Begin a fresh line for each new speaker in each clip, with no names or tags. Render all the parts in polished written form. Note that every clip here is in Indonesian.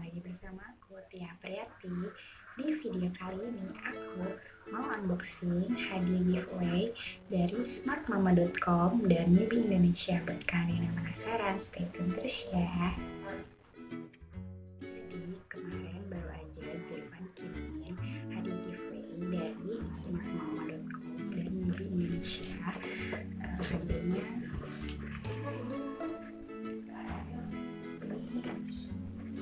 lagi bersama aku Tia Priyati. Di video kali ini aku mau unboxing hadiah giveaway dari smartmama.com dan Newbie Indonesia. Buat kalian yang penasaran, stay tune terus ya. Jadi kemarin baru aja Zefan kirimin hadiah giveaway dari smartmama.com dan Newbie Indonesia. Hadiahnya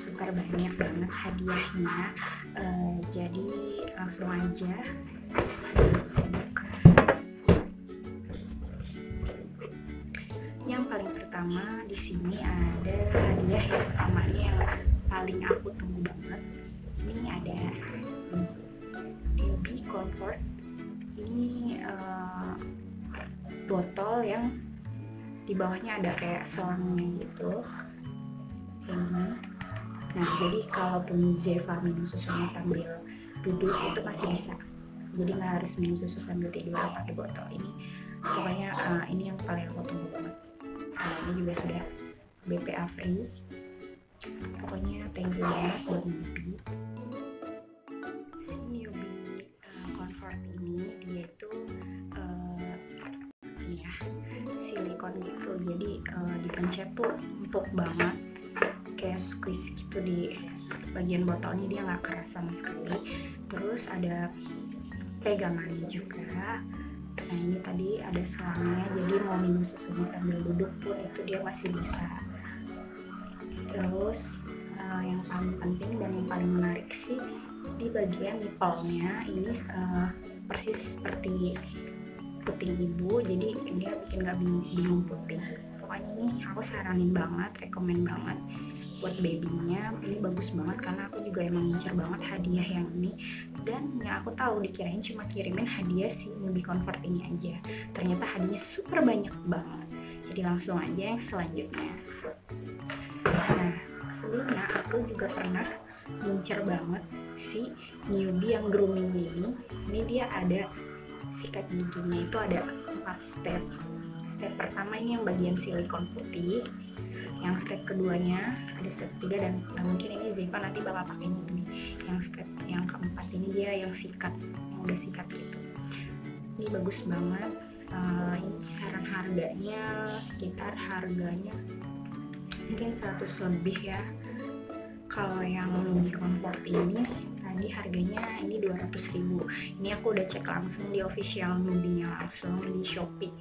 super banyak banget hadiahnya, jadi langsung aja yang paling pertama di sini ada hadiah yang pertamanya yang paling aku tunggu banget. Ini ada Newbie Comfort. Ini botol yang di bawahnya ada kayak selangnya gitu. Ini nah, jadi kalaupun Zeva minum susunya sambil duduk itu masih bisa, jadi nggak harus minum susu sambil tidur pakai botol ini. Pokoknya ini yang paling aku tunggu banget. Ini juga sudah BPA free. Pokoknya thank you banget buat Newbie. Si Newbie Comfort ini dia itu ini ya, silikon gitu, jadi dipencet tuh empuk banget, kayak squeeze gitu di bagian botolnya, dia nggak keras sama sekali. Terus ada pegangannya juga. Nah ini tadi ada selangnya, jadi mau minum susunya sambil duduk pun itu dia masih bisa. Terus yang paling penting dan yang paling menarik sih di bagian nipple-nya ini persis seperti puting ibu, jadi dia bikin nggak bingung puting. Pokoknya ini aku saranin banget, rekomen banget buat babynya. Ini bagus banget karena aku juga emang ngincar banget hadiah yang ini, dan yang aku tahu dikirain cuma kirimin hadiah si Newbie Comfort ini aja, ternyata hadiahnya super banyak banget. Jadi langsung aja yang selanjutnya. Nah sebelumnya aku juga pernah ngincar banget si Newbie yang grooming ini dia ada sikat giginya, itu ada 4 step. Step pertama ini yang bagian silikon putih, yang step keduanya ada step 3, dan mungkin ini Zeva nanti bakal pakai ini. Yang step yang keempat ini dia yang sikat, yang udah sikat gitu. Ini bagus banget. Ini kisaran harganya sekitar harganya mungkin 100 lebih ya. Kalau yang Newbie Comfort ini tadi harganya ini 200.000. Ini aku udah cek langsung di official Newbie-nya, langsung di Shopee.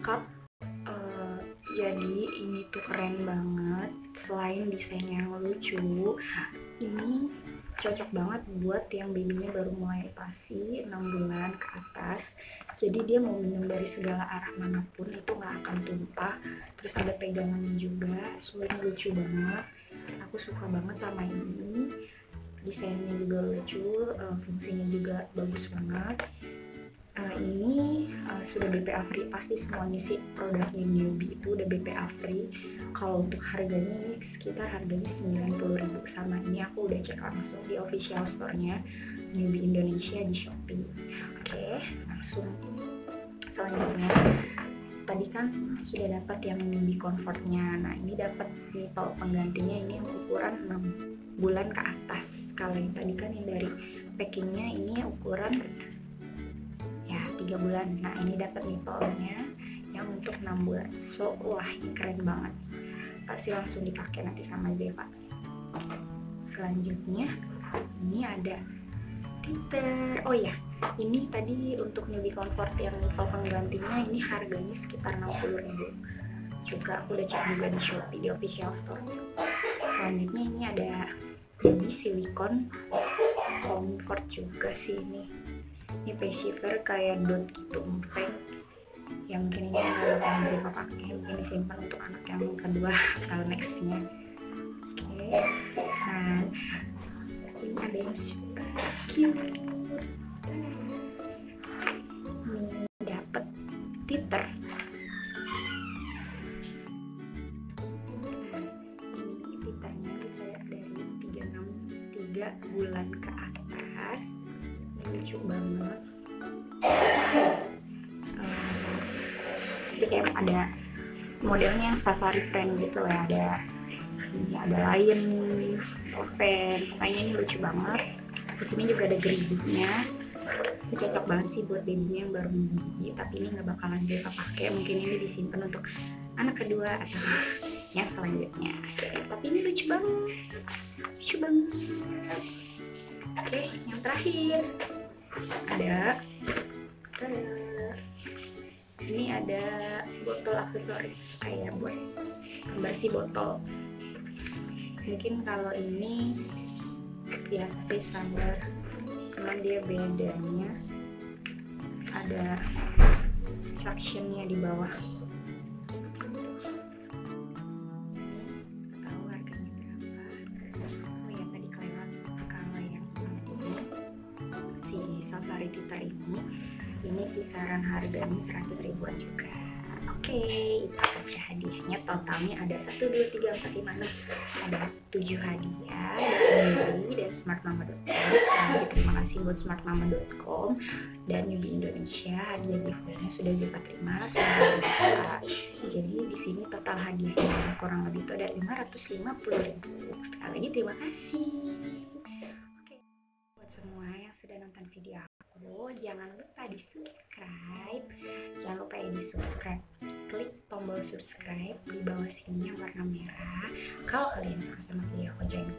Cup. Jadi ini tuh keren banget. Selain desainnya yang lucu, ini cocok banget buat yang babynya baru mulai pasi 6 bulan ke atas. Jadi dia mau minum dari segala arah manapun itu nggak akan tumpah. Terus ada pegangannya juga, soalnya lucu banget. Aku suka banget sama ini. Desainnya juga lucu, fungsinya juga bagus banget. Ini sudah BPA free, pasti semuanya sih produknya Newbie itu udah BPA free. Kalau untuk harganya ini sekitar harganya 90.000, sama ini aku udah cek langsung di official store-nya Newbie Indonesia di Shopee. Oke, langsung selanjutnya. Tadi kan sudah dapat yang Newbie Comfort-nya. Nah ini dapat nipple penggantinya, ini yang ukuran 6 bulan ke atas. Kalau yang tadi kan yang dari packingnya ini ukuran 3 bulan. Nah ini dapat nipple-nya yang untuk 6 bulan. So wah ini keren banget, pasti langsung dipakai nanti sama Zeva. Selanjutnya ini ada titer. Oh ya, ini tadi untuk Newbie Comfort yang nipple penggantinya ini harganya sekitar 60.000 juga. Aku udah cek juga di Shopee di official store. Selanjutnya ini ada Newbie silikon comfort juga sih. Ini face shaver kayak dot gitu, empeng, yang mungkin ini nggak akan Zeva pakai, mungkin disimpan untuk anak yang kedua atau nextnya. Oke, nah ini ada yang super cute. Ini dapet titer. Ini titernya bisa dari 3 bulan ke atas. Ini lucu banget. Jadi kayak ada modelnya yang safari friend gitu ya, ada lion, dolphin, pokoknya ini lucu banget. Di sini juga ada gerigitnya. Ini cocok banget sih buat babynya yang baru gigi, tapi ini nggak bakalan dia pakai, mungkin ini disimpan untuk anak kedua atau yang selanjutnya. Tapi ini lucu banget. Oke, yang terakhir ini ada botol aksesoris kayak buat bersih botol. Mungkin kalau ini biasa sih standar, cuman dia bedanya ada suctionnya di bawah. Tahu harganya berapa? Oh ya, tadi kelewat. Kalau yang ini si Safari Tita ini kisaran harganya 100 ribuan juga. Oke, itu aja hadiahnya. Totalnya ada 1, 2, 3, 4, 5, 6, ada 7 hadiah dari dan smartmama.com. Sekali lagi terima kasih buat smartmama.com dan Yubi Indonesia. Hadiah giveaway-nya sudah Ziva terima, semoga. Jadi di sini total hadiahnya kurang lebih itu ada 550 ribu. Sekali lagi terima kasih. Oke, buat semua yang sudah nonton video aku, jangan lupa di subscribe. Klik tombol subscribe di bawah sini yang warna merah. Kalau kalian suka sama video aku, jangan